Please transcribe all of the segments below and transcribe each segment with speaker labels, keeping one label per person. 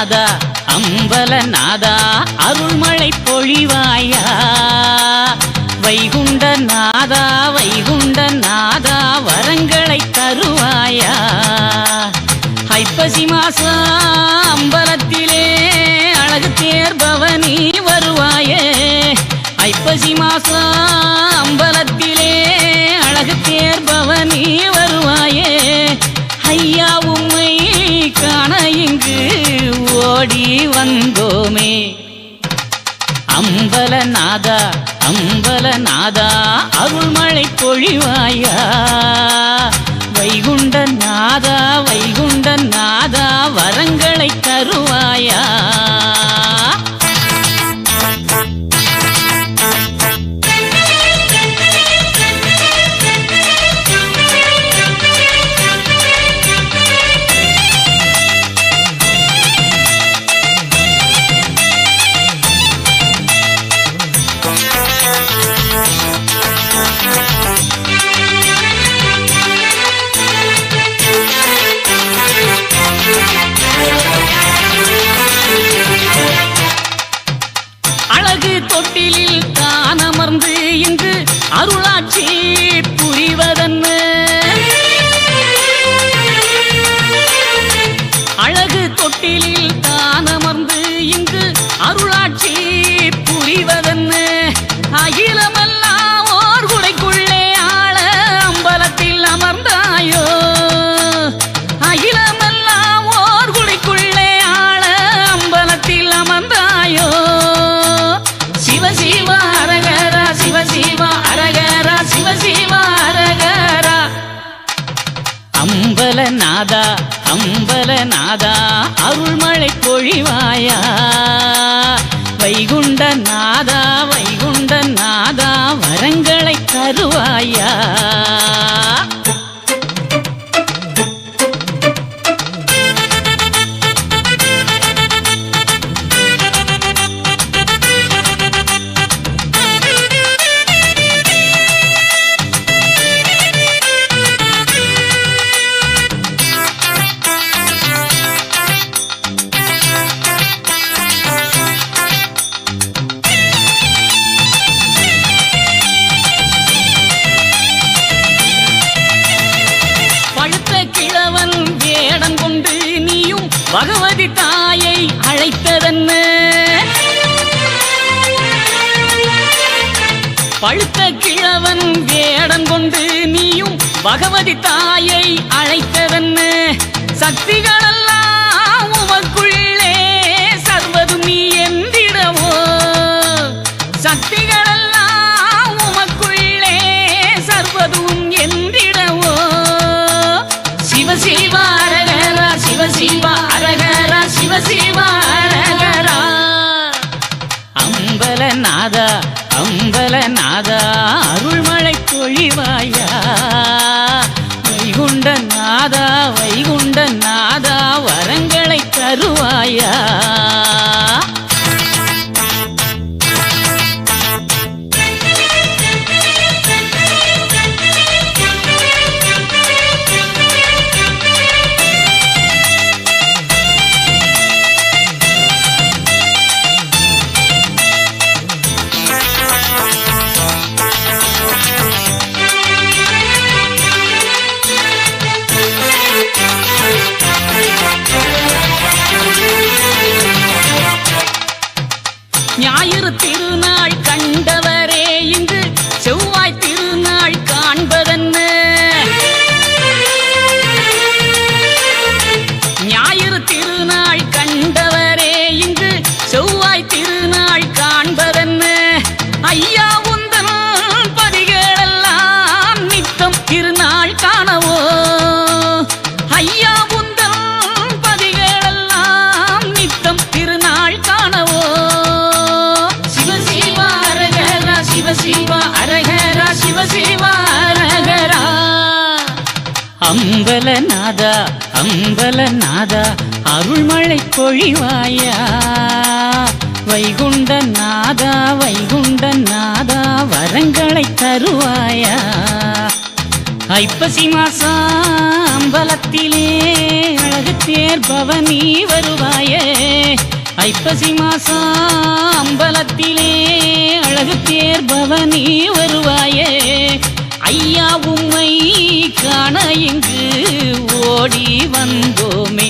Speaker 1: நாதா அம்பல நாதா அருள்மழை பொழிவாயா. வைகுண்ட நாதா வைகுண்ட நாதா வரங்களை தருவாயா. ஐப்பசி மாசம் அம்பலத்திலே அழகு தேர்பவனி வருவாயே. ஐப்பசி மாசம் அம்பலத்திலே அழகு தேர்பவனி வருவாயே. ஐயா உம்மை காண இங்கு ஓடி வந்தோமே. அம்பல நாதா அம்பல நாதா அருள்மழை பொழிவாயா. வைகுண்ட நாதா வைகுண்ட நாதா வரங்களை தருவாயா. அழகு தொட்டிலில் தான் அமர்ந்து இங்கு அருளாட்சி புரிவதென்ன. அழகு தொட்டிலில் தான் அமர்ந்து இங்கு அருளாட்சி புரிவதென்ன. அகிலமெல்லாம் ஓர் குடைக்குள்ளே ஆள அம்பலத்தில் அமர்ந்தாயோ. அகிலமெல்லாம் ஓர் குடைக்குள்ளே ஆள அம்பலத்தில் அமர்ந்தாயோ. சிவ சிவ அரகரா சிவ சிவ அரகரா சிவ சிவ அரகரா. அம்பல நாதா அம்பல நாதா அருள்மழை பொழிவாயா. வைகுண்ட நாதா வைகுண்ட நாதா வரங்களை தருவாயா. பகவதி தாயை அழைத்ததென்ன. பழுத்த கிழவன் வேடம் கொண்டு நீயும் பகவதி தாயை அழைத்ததென்ன. சக்திகளெல்லாம் உமக்குள்ளே சர்வதும் நீ என்றிடவோ. சக்திகளெல்லாம் உமக்குள்ளே சர்வதும் என்றிடவோ. சிவ சிவ அரகரா சிவ சிவ அரகரா சிவ சிவ அரகரா. அம்பல நாதா அம்பல நாதா அருள்மழை பொழிவாயா. வைகுண்ட நாதா வைகுண்ட நாதா வரங்களை தருவாயா. ஞாயிறு திருநாள் கண்டவரே இங்கு செவ்வாய் திருநாள் காண்பதென்ன. ஞாயிறு திருநாள் கண்டவரே இங்கு செவ்வாய் திருநாள் காண்பதென்ன. ஐயா உந்தன் பதிகளெல்லாம் நித்தம் திருநாள் காணவோ. ஐயா உந்தன் பதிகளெல்லாம் நித்தம் திருநாள் காணவோ. சிவ அரகரா சிவ சிவ அரகரா. அம்பல நாதா அம்பல நாதா அருள்மழை பொழிவாயா. வைகுண்ட நாதா வைகுண்ட நாதா வரங்களை தருவாயா. ஐப்பசி மாசம் அம்பலத்திலே அழகு தேர் பவனி வருவாயே. ஐப்பசி மாசம் அம்பலத்திலே அழகு தேர் பவனி வருவாயே. ஐயா உம்மை காண இங்கு ஓடி வந்தோமே.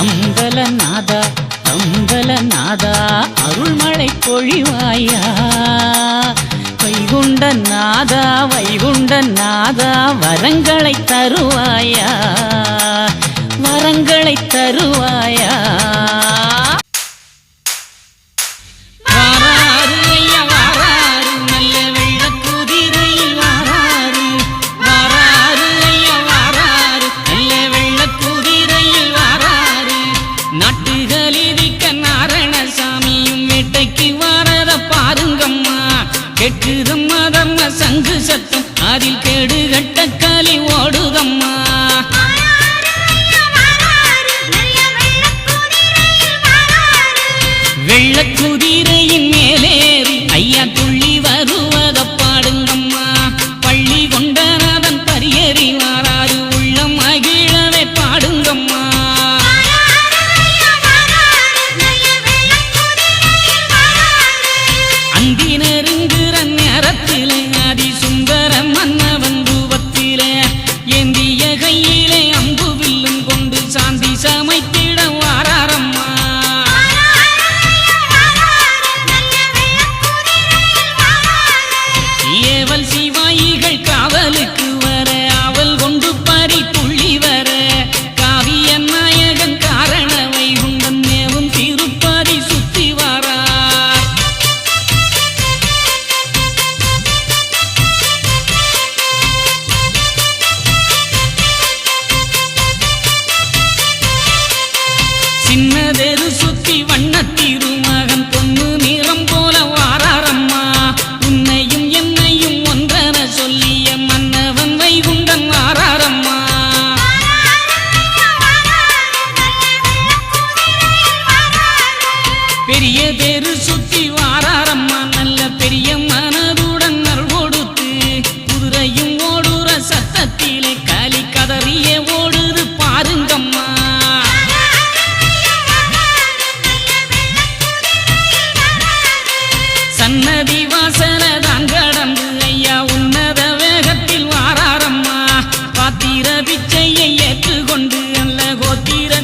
Speaker 1: அம்பலநாதா அம்பலநாதா அருள்மழை பொழிவாயா. வைகுண்ட நாதா வைகுண்ட நாதா வரங்களை தருவாயா வரங்களை தருவாயா. வாராரு ஐயா வாராரு நல்ல வெள்ள குதிரையில் வாராரு. வாராரு ஐயா வாராரு நல்ல வெள்ள குதிரையில் வாராரு. நாட்டுகளிதிக்க நாராயணசாமியும் வேட்டைக்கு வாரத பாருங்கம்மா. கெட்டுதம்மா தர்ம சங்கு சத்தம் அதில் கேடு கட்ட களி ஓடுதம்மா. வெள்ளக்குதிரையின் மேலேறி ஐயா துள்ளி வருவத பாடுங்கம்மா. பள்ளி கொண்டநாதன் பரியறி வாராரு உள்ளம் மகிழவே பாடுங்கம்மா. அந்தி நெருங்குற நேரத்திலே அதி சுந்தர மன்னவன் ரூபத்திலே ஏந்திய கையிலே அம்பு வில்லும் கொண்டு சாந்தி சமைத்திட வாராரம்மா. ஏவல் சிவாயிகள் காவலுக்கு வர அவள் கொண்டு பறி துள்ளி வர காவிய நாயகன் காரண வைகுண்டன் மேவும் திருப்பதி சுத்தி வாரார். சின்னதெரு சுத்தி வண்ணத்திருமகன் பொண்ணு நிறம் போல வாராரம்மா. உன்னையும் என்னையும் ஒன்றென சொல்லிய மன்னவன் வைகுண்டன் வாராரம்மா. பெரிய தெரு சுத்தி வாராரம்மா நல்ல பெரிய மனதுடன் அருள் கொடுத்து. குதிரையும் ஓடுற சத்தத்திலே காலி கதறியே ஓடுது பாருங்கம்மா. சன்னதி வாச